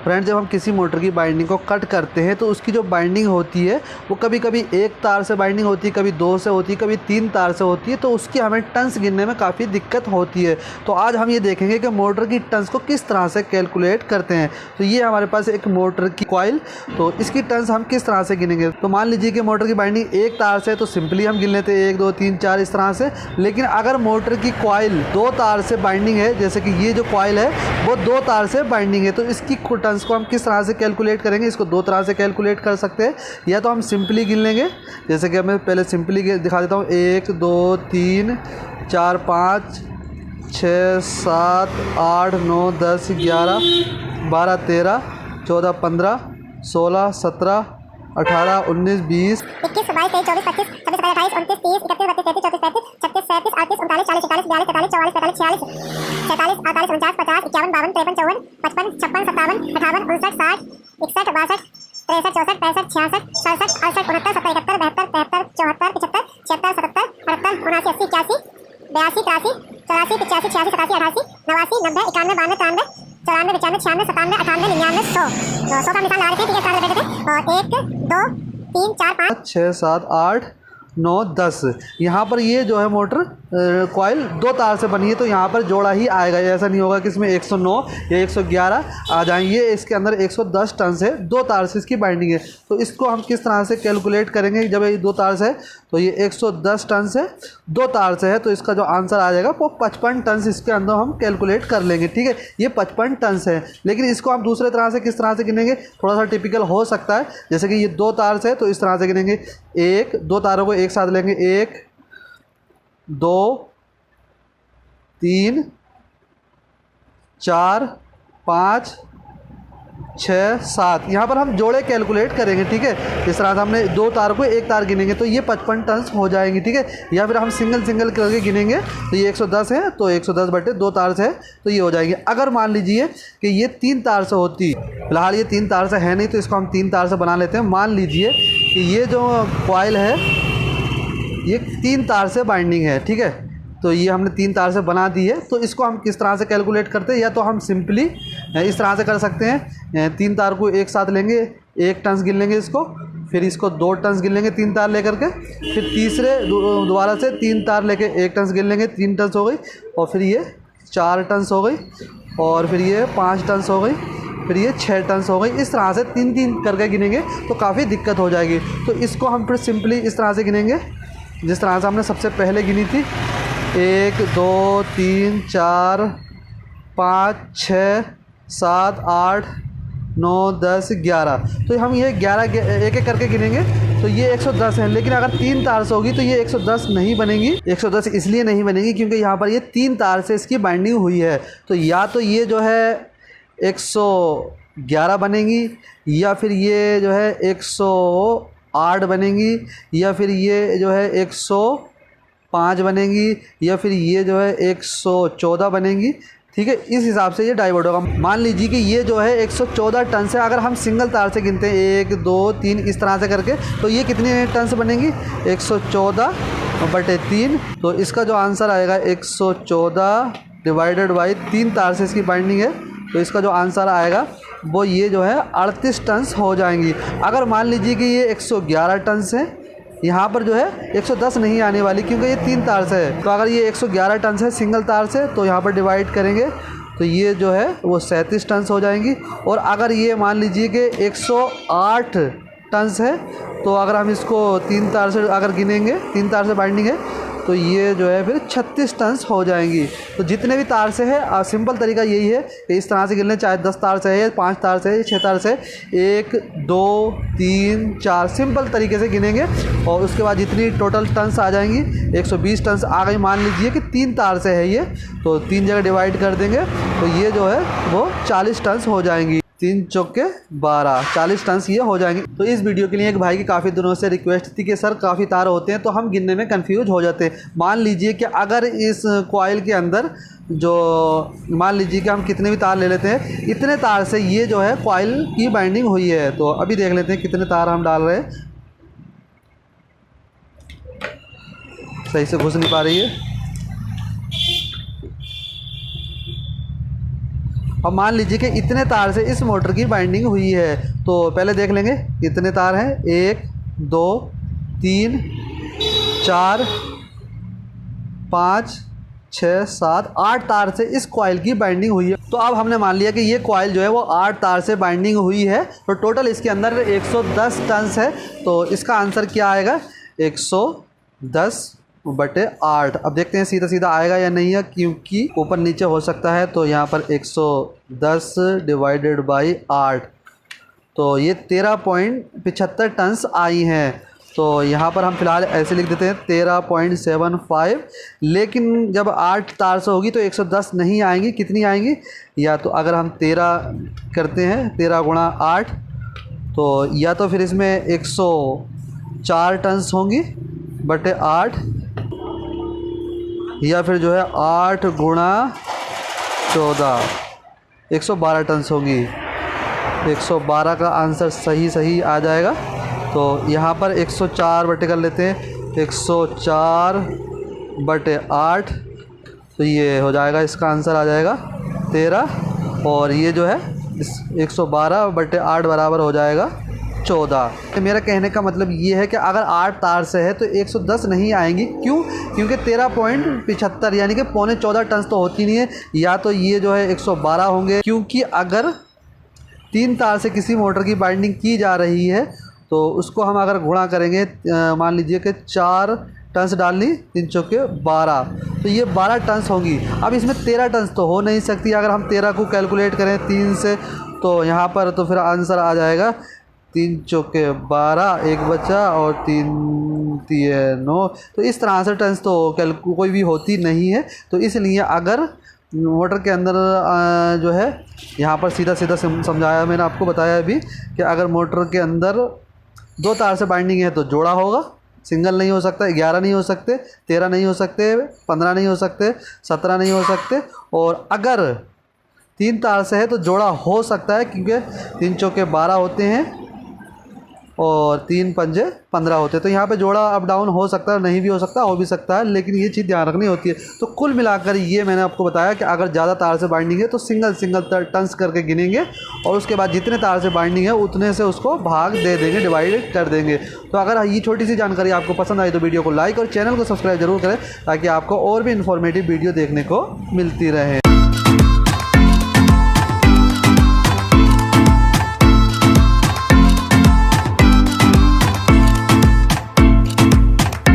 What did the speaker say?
Friend, जब हम किसी मोटर की बाइंडिंग को कट करते हैं तो उसकी जो बाइंडिंग होती है वो कभी कभी एक तार से बाइंडिंग होती है, कभी 2 से होती है, कभी 3 तार से होती है, तो उसकी हमें टन्स गिनने में काफ़ी दिक्कत होती है। तो आज हम ये देखेंगे कि मोटर की टन्स को किस तरह से कैलकुलेट करते हैं। तो ये हमारे पास एक मोटर की कॉइल, तो इसकी टन्स हम किस तरह से गिनेंगे। तो मान लीजिए कि मोटर की बाइंडिंग एक तार से है तो सिंपली हम गिन लेते हैं 1 2 3 4 इस तरह से। लेकिन अगर मोटर की कॉइल 2 तार से बाइंडिंग है, जैसे कि ये जो कॉइल है वो 2 तार से बाइंडिंग है, तो इसकी टन्स को हम किस तरह से कैलकुलेट करेंगे। इसको 2 तरह से कैलकुलेट कर सकते हैं, या तो हम सिंपली गिन लेंगे, जैसे कि मैं पहले सिंपली दिखा देता हूँ। 1 2 3 4 5 6 7 8 9 10 11 12 13 14 15 16 17 18 19 20 21 22 23 24 25 26 27 28 29 30 31 32 33 34 35 36 37 38 39 40 41 42 43 44 45 46 47 48 49 50 51 52 53 54 55 56 57 58 59 60 61 62 63 64 65 66 67 68 69 70 71 72 73 74 75 76 77 78 79 80 81 82 83 84 85 86 87 88 89 90 91 92 93 94 95 96 97 98 99 100 100 का निशान लगा देते हैं, ठीक है, स्टार्ट कर देते हैं। और 1 2 3 4 5 6 7 8 9 10। यहाँ पर ये जो है मोटर कॉइल 2 तार से बनी है, तो यहाँ पर जोड़ा ही आएगा। ऐसा नहीं होगा कि इसमें 109 या 111 आ जाएंगे। इसके अंदर 110 टन से 2 तार से इसकी बाइंडिंग है। तो इसको हम किस तरह से कैलकुलेट करेंगे। जब ये 2 तार से है तो ये 110 टन से 2 तार से है, तो इसका जो आंसर आ जाएगा वो 55 टन इसके अंदर हम कैलकुलेट कर लेंगे, ठीक है। ये 55 टन है। लेकिन इसको हम दूसरे तरह से किस तरह से गिनेंगे, थोड़ा सा टिपिकल हो सकता है। जैसे कि ये 2 तार से है तो इस तरह से गिनेंगे। 2 तारों को एक साथ लेंगे, 1 2 3 4 5 6 7। यहाँ पर हम जोड़े कैलकुलेट करेंगे, ठीक है। इस तरह से हमने 2 तार को एक तार गिनेंगे तो ये 55 टन हो जाएंगी, ठीक है। या फिर हम सिंगल करके गिनेंगे तो ये 110 है, तो 110 बटे 2 तार से है तो ये हो जाएंगे। अगर मान लीजिए कि ये 3 तार से होती, फिलहाल ये 3 तार से है नहीं, तो इसको हम 3 तार से बना लेते हैं। मान लीजिए कि ये जो कॉइल है ये 3 तार से बाइंडिंग है, ठीक है। तो ये हमने 3 तार से बना दी है। तो इसको हम किस तरह से कैलकुलेट करते हैं, या तो हम सिंपली इस तरह से कर सकते हैं। 3 तार को एक साथ लेंगे, 1 टन गिन लेंगे इसको, फिर इसको 2 टन गिन लेंगे 3 तार लेकर के, फिर तीसरे दोबारा से 3 तार लेके 1 टन गिन लेंगे, 3 टन हो गई, और फिर ये 4 टन हो गई, और फिर ये 5 टन हो गई, फिर ये 6 टन हो गई। इस तरह से 3 करके गिनेंगे तो काफ़ी दिक्कत हो जाएगी। तो इसको हम फिर सिंपली इस तरह से गिनेंगे जिस तरह से हमने सबसे पहले गिनी थी। 1 2 3 4 5 6 7 8 9 10 11। तो हम ये 11 एक एक करके गिनेंगे तो ये 110 है। लेकिन अगर 3 तार से होगी तो ये 110 नहीं बनेगी। 110 इसलिए नहीं बनेगी क्योंकि यहाँ पर ये 3 तार से इसकी बाइंडिंग हुई है। तो या तो ये जो है 111 बनेगी, या फिर ये जो है 108 बनेगी, या फिर ये जो है 105 बनेगी, या फिर ये जो है 114 बनेगी, ठीक है। इस हिसाब से ये डाइवर्ट होगा। मान लीजिए कि ये जो है 114 टन से अगर हम सिंगल तार से गिनते हैं 1 2 3 इस तरह से करके, तो ये कितनी टन से बनेगी 114 बटे 3। तो इसका जो आंसर आएगा 114 डिवाइडेड बाई 3 तार से इसकी बाइंडिंग है, तो इसका जो आंसर आएगा वो ये जो है 38 टन हो जाएंगी। अगर मान लीजिए कि ये 111 टन है, यहाँ पर जो है 110 नहीं आने वाली क्योंकि ये 3 तार से है। तो अगर ये 111 टन है सिंगल तार से, तो यहाँ पर डिवाइड करेंगे तो ये जो है वो 37 टन हो जाएंगी। और अगर ये मान लीजिए कि 108 टन है, तो अगर हम इसको 3 तार से अगर गिनेंगे, 3 तार से बाइंडिंग है, तो ये जो है फिर 36 टन हो जाएंगी। तो जितने भी तार से है सिंपल तरीका यही है कि इस तरह से गिन लें, चाहे 10 तार से है, 5 तार से है, 6 तार से, 1 2 3 4 सिंपल तरीके से गिनेंगे। और उसके बाद जितनी टोटल टन्स आ जाएंगी 120 टन्स आ गई। मान लीजिए कि 3 तार से है ये, तो 3 जगह डिवाइड कर देंगे तो ये जो है वो 40 टन्स हो जाएंगी। 3 चौके 12 40 टन ये हो जाएंगे। तो इस वीडियो के लिए एक भाई की काफ़ी दिनों से रिक्वेस्ट थी कि सर काफ़ी तार होते हैं तो हम गिनने में कंफ्यूज हो जाते हैं। मान लीजिए कि अगर इस कॉइल के अंदर जो मान लीजिए कि हम कितने भी तार ले लेते हैं, इतने तार से ये जो है कॉइल की बाइंडिंग हुई है। तो अभी देख लेते हैं कितने तार हम डाल रहे हैं। सही से घुस नहीं पा रही है। अब मान लीजिए कि इतने तार से इस मोटर की बाइंडिंग हुई है, तो पहले देख लेंगे कितने तार हैं। 1 2 3 4 5 6 7 8 तार से इस कॉइल की बाइंडिंग हुई है। तो अब हमने मान लिया कि ये कॉइल जो है वो 8 तार से बाइंडिंग हुई है, तो टोटल इसके अंदर 110 टन्स है। तो इसका आंसर क्या आएगा, 110/8। अब देखते हैं सीधा सीधा आएगा या नहीं है, क्योंकि ऊपर नीचे हो सकता है। तो यहाँ पर 110/8, तो ये 13.75 टन्स आई हैं। तो यहाँ पर हम फिलहाल ऐसे लिख देते हैं 13.75। लेकिन जब 8 तार से होगी तो 110 नहीं आएंगी, कितनी आएंगी, या तो अगर हम 13 करते हैं 13 गुणा 8, तो या तो फिर इसमें 104 टन्स होंगी बटे 8, या फिर जो है 8 गुणा 14 112 टन्स होंगी। 112 का आंसर सही आ जाएगा। तो यहाँ पर 104 बटे कर लेते हैं, 104/8, तो ये हो जाएगा, इसका आंसर आ जाएगा 13, और ये जो है इस 112/8 बराबर हो जाएगा 14। तो मेरा कहने का मतलब ये है कि अगर 8 तार से है तो 110 नहीं आएंगी। क्यों? क्योंकि 13.75 यानी कि पौने 14 टन तो होती नहीं है, या तो ये जो है 112 होंगे। क्योंकि अगर 3 तार से किसी मोटर की बाइंडिंग की जा रही है तो उसको हम अगर गुणा करेंगे, मान लीजिए कि 4 टन्स डालनी, 3 चौके 12, तो ये 12 टन्स होंगी। अब इसमें 13 टन्स तो हो नहीं सकती। अगर हम 13 को कैलकुलेट करें 3 से, तो यहाँ पर तो फिर आंसर आ जाएगा 3 चौके 12, 1 बचा, और 3 9। तो इस तरह से टन्स तो कोई भी होती नहीं है। तो इसलिए अगर मोटर के अंदर जो है, यहाँ पर सीधा समझाया मैंने, आपको बताया भी कि अगर मोटर के अंदर 2 तार से बाइंडिंग है तो जोड़ा होगा, सिंगल नहीं हो सकता। 11 नहीं हो सकते, 13 नहीं हो सकते, 15 नहीं हो सकते, 17 नहीं हो सकते। और अगर 3 तार से है तो जोड़ा हो सकता है, क्योंकि 3 चौके 12 होते हैं और 3 पंजे 15 होते हैं। तो यहाँ पे जोड़ा अप डाउन हो सकता है, नहीं भी हो सकता, हो भी सकता है, लेकिन ये चीज़ ध्यान रखनी होती है। तो कुल मिलाकर ये मैंने आपको बताया कि अगर ज़्यादा तार से बाइंडिंग है तो सिंगल टन्स करके गिनेंगे, और उसके बाद जितने तार से बाइंडिंग है उतने से उसको भाग दे देंगे, डिवाइड कर देंगे। तो अगर ये छोटी सी जानकारी आपको पसंद आई तो वीडियो को लाइक और चैनल को सब्सक्राइब जरूर करें, ताकि आपको और भी इन्फॉर्मेटिव वीडियो देखने को मिलती रहे।